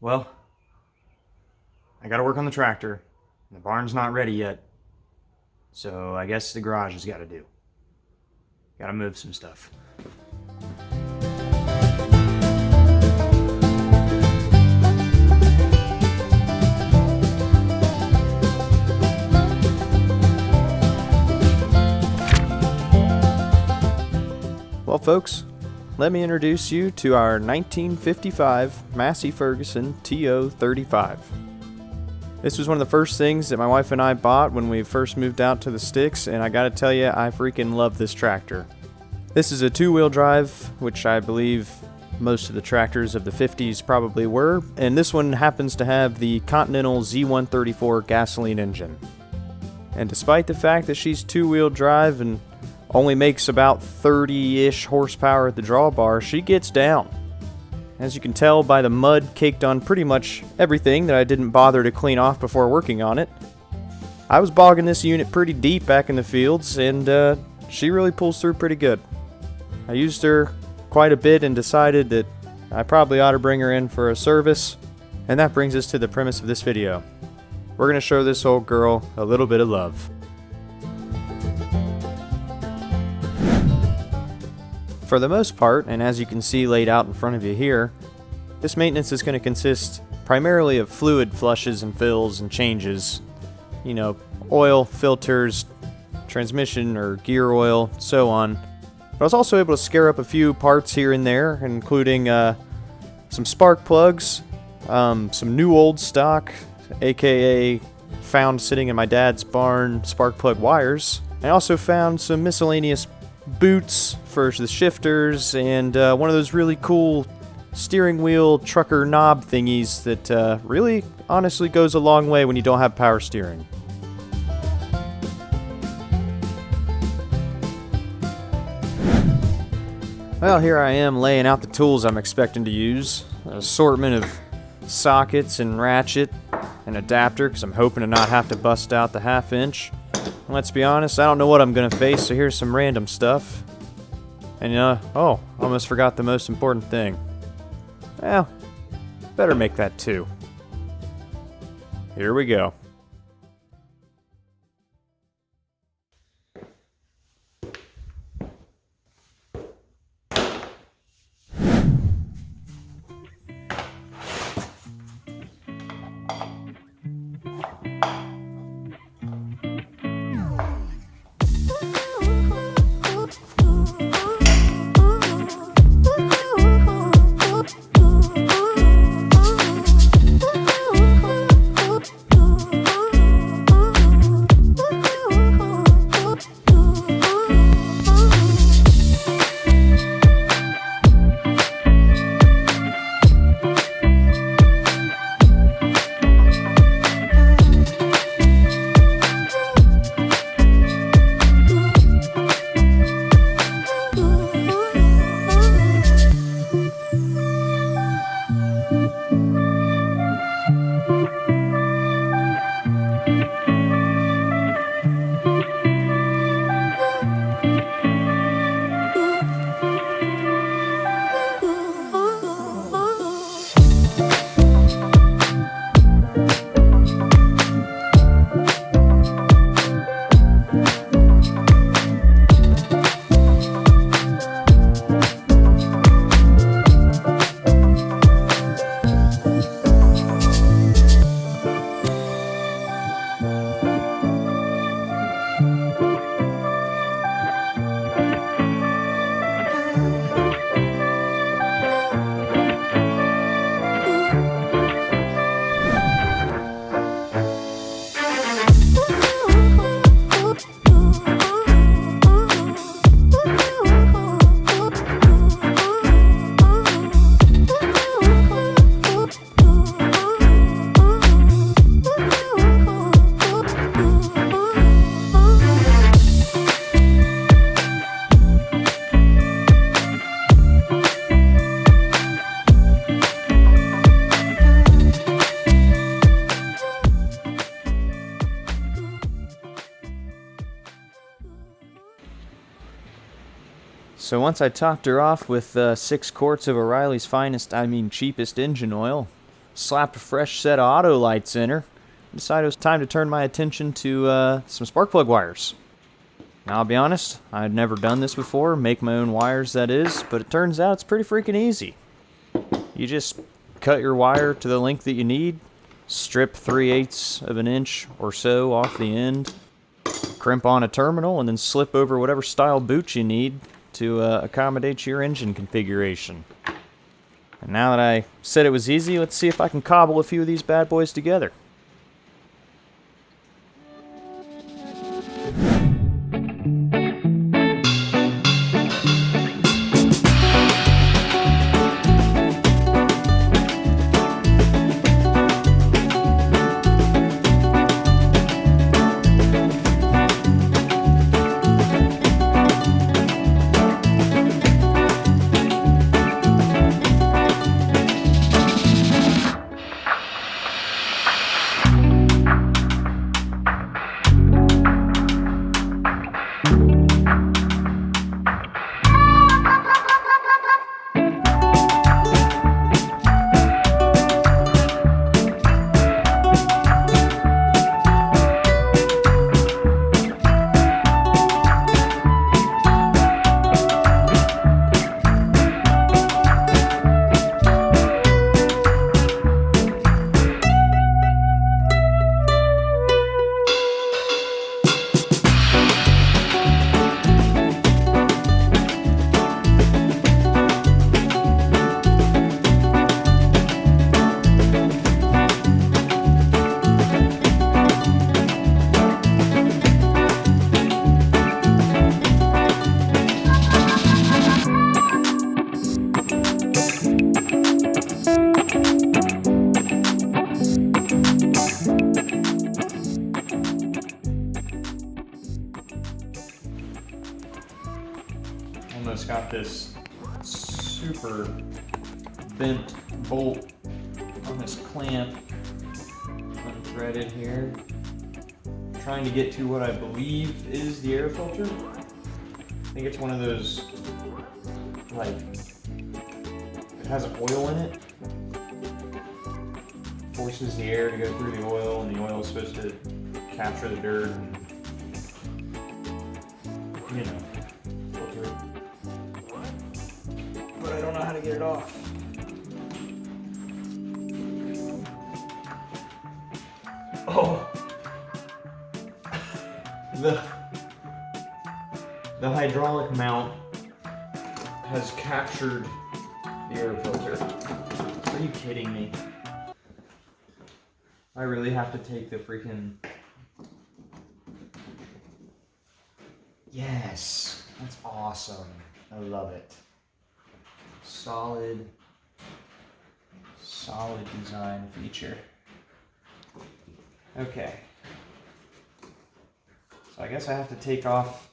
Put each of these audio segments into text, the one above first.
Well, I gotta work on the tractor. The barn's not ready yet. So I guess the garage has gotta do. Gotta move some stuff. Well, folks, let me introduce you to our 1955 Massy Ferguson TO35. This was one of the first things that my wife and I bought when we first moved out to the sticks, and I gotta tell you, I freaking love this tractor. This is a two-wheel drive, which I believe most of the tractors of the 50s probably were, and this one happens to have the Continental Z134 gasoline engine. And despite the fact that she's two-wheel drive and only makes about 30-ish horsepower at the drawbar, she gets down. As you can tell by the mud caked on pretty much everything that I didn't bother to clean off before working on it. I was bogging this unit pretty deep back in the fields, and she really pulls through pretty good. I used her quite a bit and decided that I probably ought to bring her in for a service, and that brings us to the premise of this video. We're going to show this old girl a little bit of love. For the most part, and as you can see laid out in front of you here, this maintenance is going to consist primarily of fluid flushes and fills and changes. You know, oil, filters, transmission or gear oil, so on. But I was also able to scare up a few parts here and there, including some spark plugs, some new old stock, aka found sitting in my dad's barn spark plug wires. I also found some miscellaneous boots for the shifters, and one of those really cool steering wheel trucker knob thingies that really honestly goes a long way when you don't have power steering. Well, here I am laying out the tools I'm expecting to use. An assortment of sockets and ratchet and adapter, because I'm hoping to not have to bust out the 1/2 inch. Let's be honest, I don't know what I'm gonna face, so here's some random stuff. And almost forgot the most important thing. Well, better make that two. Here we go. So once I topped her off with 6 quarts of O'Reilly's finest, cheapest engine oil, slapped a fresh set of auto lights in her, decided it was time to turn my attention to some spark plug wires. Now, I'll be honest, I'd never done this before, make my own wires that is, but it turns out it's pretty freaking easy. You just cut your wire to the length that you need, strip 3/8 of an inch or so off the end, crimp on a terminal, and then slip over whatever style boot you need to accommodate your engine configuration. And now that I said it was easy, let's see if I can cobble a few of these bad boys together. Almost got this super bent bolt on this clamp unthreaded here. Trying to get to what I believe is the air filter. I think it's one of those, like, it has oil in it. Forces the air to go through the oil, and the oil is supposed to capture the dirt and, you know, filter it. But I don't know how to get it off. Oh! The hydraulic mount has captured the air filter. Are you kidding me? I really have to take the freaking... Yes! That's awesome. I love it. Solid design feature. Okay. So I guess I have to take off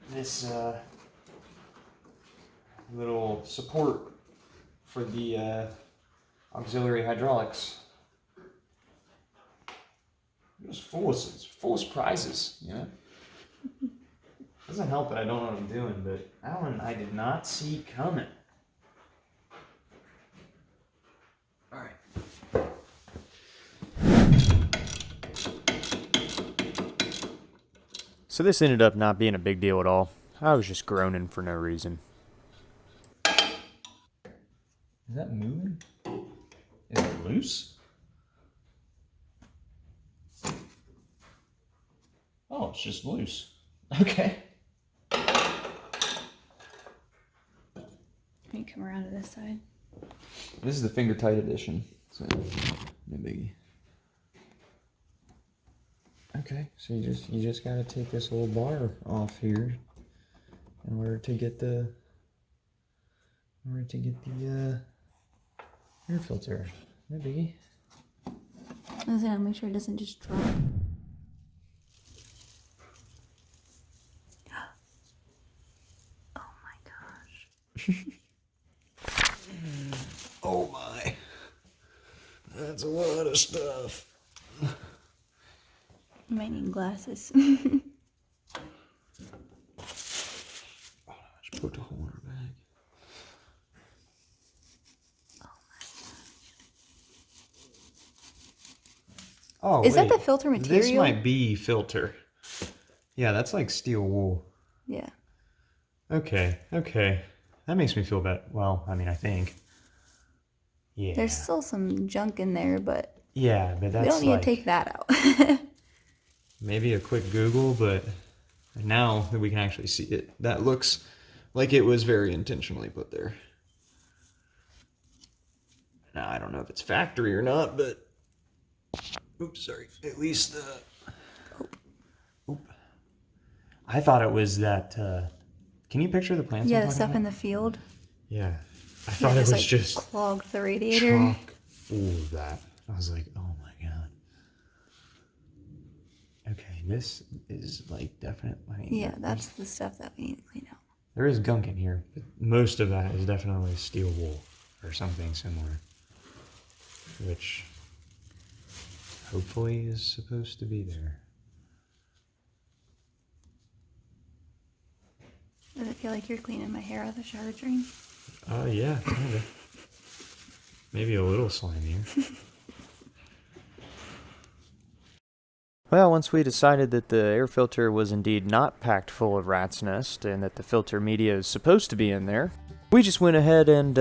this little support for the auxiliary hydraulics. It's full of surprises, you know? Doesn't help that I don't know what I'm doing, but that one I did not see coming. Alright. So this ended up not being a big deal at all. I was just groaning for no reason. Is that moving? Is it loose? Oh, it's just loose. Okay. Can you come around to this side? This is the finger tight edition, so no biggie. Okay, so you just gotta take this little bar off here in order to get the air filter. No biggie. I'll make sure it doesn't just drop. Oh my gosh. Oh my. That's a lot of stuff. You might need glasses. Just put the hole in her bag. Oh Oh, Is that wait. the filter material? This might be filter. Yeah, that's like steel wool. Yeah. Okay. That makes me feel better. Well, I mean, I think. Yeah. There's still some junk in there, but yeah, but that's we don't need like to take that out. maybe a quick Google, but now that we can actually see it, that looks like it was very intentionally put there. Now, I don't know if it's factory or not, but oops, sorry. At least I thought it was that can you picture the plants? Yeah, I'm the talking stuff about? in the field. Yeah. I thought it was like just clogged the radiator. chock full of that. I was like, oh my god. Okay, this is like definitely. Yeah, that's the stuff that we need to clean out. There is gunk in here, but most of that is definitely steel wool or something similar, which hopefully is supposed to be there. Does it feel like you're cleaning my hair out of the shower drain? Yeah, kind of. Maybe a little slimier. Well, once we decided that the air filter was indeed not packed full of rat's nest and that the filter media is supposed to be in there, we just went ahead and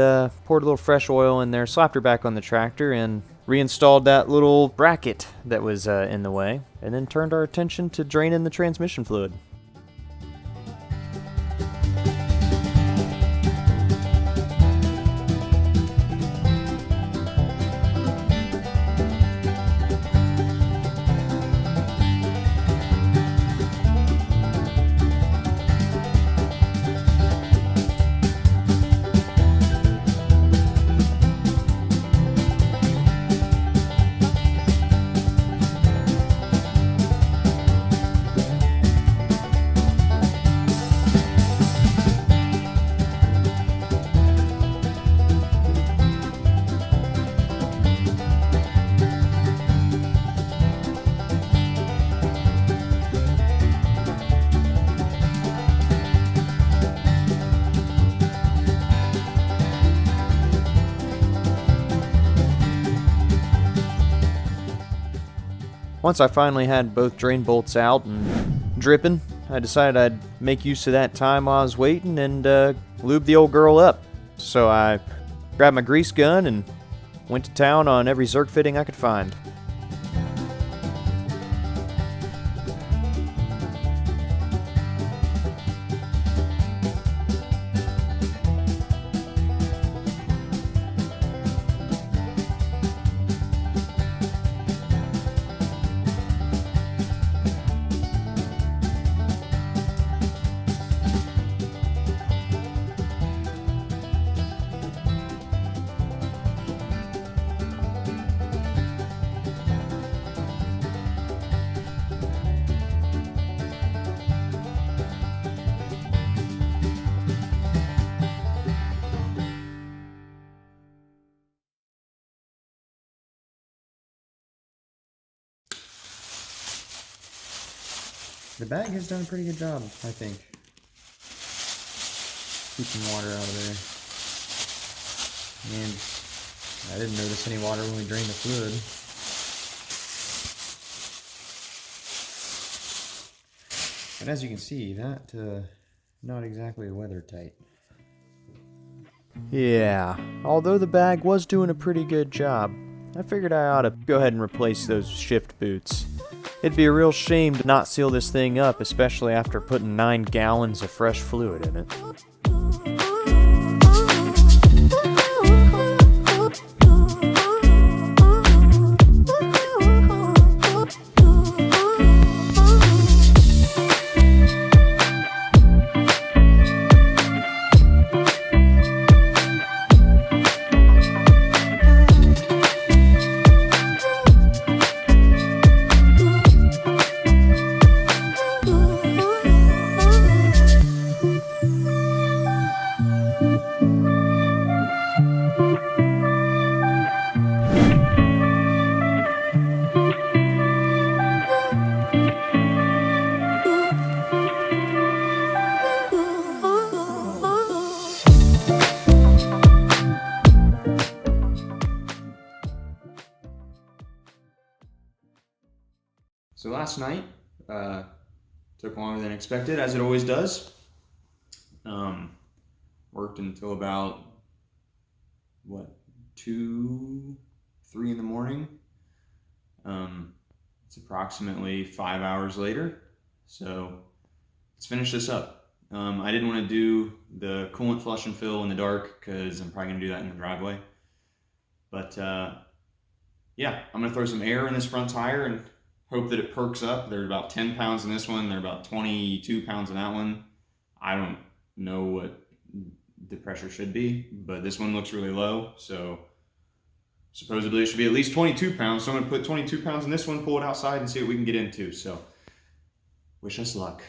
poured a little fresh oil in there, slapped her back on the tractor, and reinstalled that little bracket that was in the way, and then turned our attention to draining the transmission fluid. Once I finally had both drain bolts out and dripping, I decided I'd make use of that time while I was waiting and lube the old girl up. So I grabbed my grease gun and went to town on every Zerk fitting I could find. The bag has done a pretty good job, I think. Keeping water out of there. And I didn't notice any water when we drained the fluid. And as you can see, that not exactly weather tight. Yeah, although the bag was doing a pretty good job, I figured I ought to go ahead and replace those shift boots. It'd be a real shame to not seal this thing up, especially after putting 9 gallons of fresh fluid in it. So last night took longer than expected, as it always does. Worked until about 2, 3 in the morning. It's approximately 5 hours later, so let's finish this up. I didn't want to do the coolant flush and fill in the dark because I'm probably going to do that in the driveway. But yeah, I'm going to throw some air in this front tire and hope that it perks up. There's about 10 pounds in this one. There's about 22 pounds in that one. I don't know what the pressure should be, but this one looks really low, so supposedly it should be at least 22 pounds. So I'm going to put 22 pounds in this one, pull it outside, and see what we can get into. So wish us luck.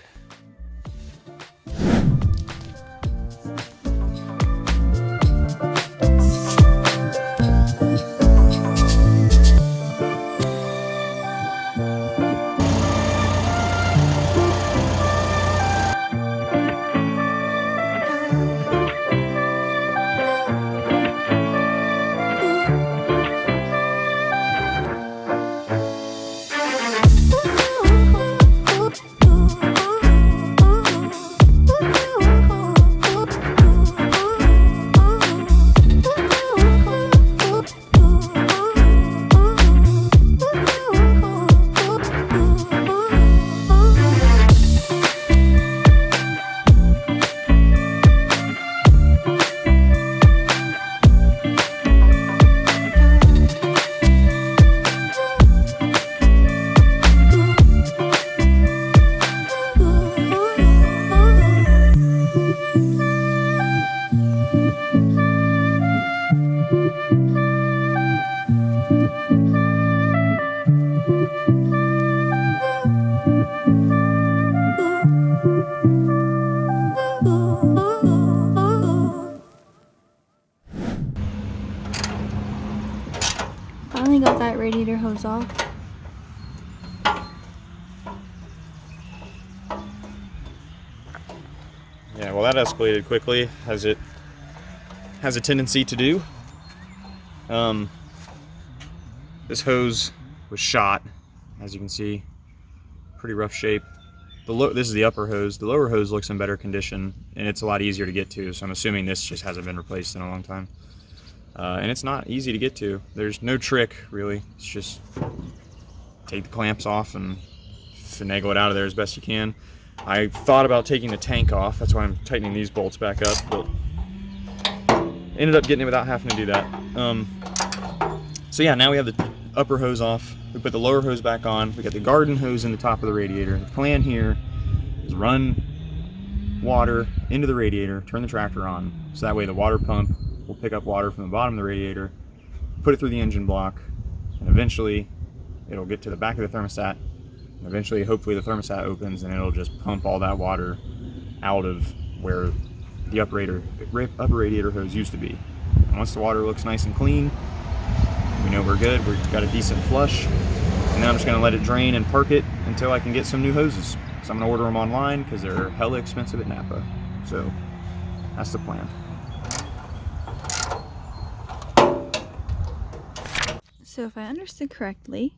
Finally got that radiator hose off. Yeah, well, that escalated quickly, as it has a tendency to do. This hose was shot, as you can see, pretty rough shape. This is the upper hose. The lower hose looks in better condition, and it's a lot easier to get to, so I'm assuming this just hasn't been replaced in a long time. And it's not easy to get to. There's no trick, really. It's just take the clamps off and finagle it out of there as best you can. I thought about taking the tank off, that's why I'm tightening these bolts back up, but ended up getting it without having to do that. So yeah, now we have the upper hose off. We put the lower hose back on. We got the garden hose in the top of the radiator. The plan here is run water into the radiator, turn the tractor on, so that way the water pump will pick up water from the bottom of the radiator, put it through the engine block, and eventually it'll get to the back of the thermostat. And eventually, hopefully, the thermostat opens and it'll just pump all that water out of where the upper radiator hose used to be. And once the water looks nice and clean, we know we're good. We've got a decent flush. And then I'm just going to let it drain and park it until I can get some new hoses. So I'm going to order them online because they're hella expensive at Napa. So that's the plan. So if I understood correctly,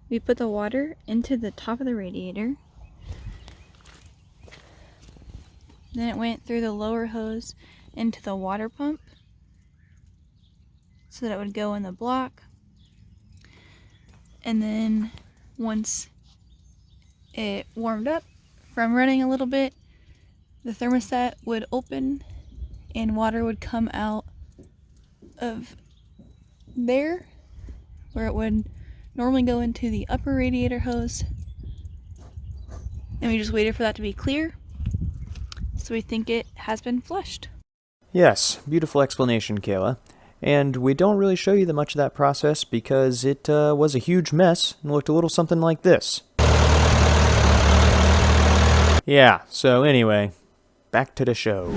we put the water into the top of the radiator. Then it went through the lower hose into the water pump so that it would go in the block. And then once it warmed up from running a little bit, the thermostat would open and water would come out of there where it would normally go into the upper radiator hose. And we just waited for that to be clear. So we think it has been flushed. Yes, beautiful explanation, Kayla. And we don't really show you much of that process because it was a huge mess and looked a little something like this. Yeah, so anyway, back to the show.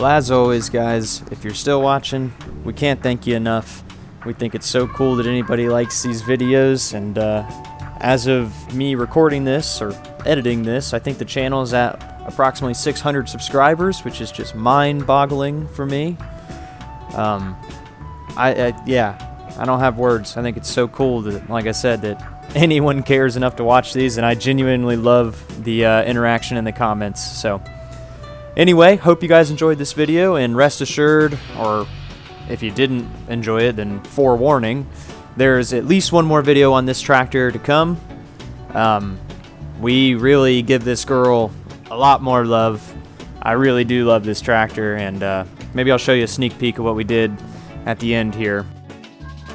Well, as always, guys, if you're still watching, we can't thank you enough. We think it's so cool that anybody likes these videos, and as of me recording this or editing this, I think the channel is at approximately 600 subscribers, which is just mind-boggling for me. Yeah, I don't have words. I think it's so cool that, like I said, that anyone cares enough to watch these, and I genuinely love the interaction in the comments. So anyway, hope you guys enjoyed this video, and rest assured, or if you didn't enjoy it, then forewarning, there's at least one more video on this tractor to come. We really give this girl a lot more love. I really do love this tractor, and maybe I'll show you a sneak peek of what we did at the end here.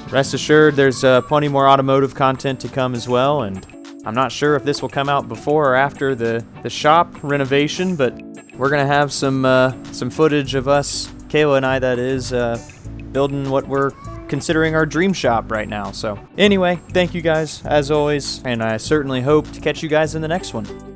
Rest assured, there's plenty more automotive content to come as well, and I'm not sure if this will come out before or after the shop renovation, but we're gonna have some footage of us, Kayla and I, that is, building what we're considering our dream shop right now. So anyway, thank you guys as always, and I certainly hope to catch you guys in the next one.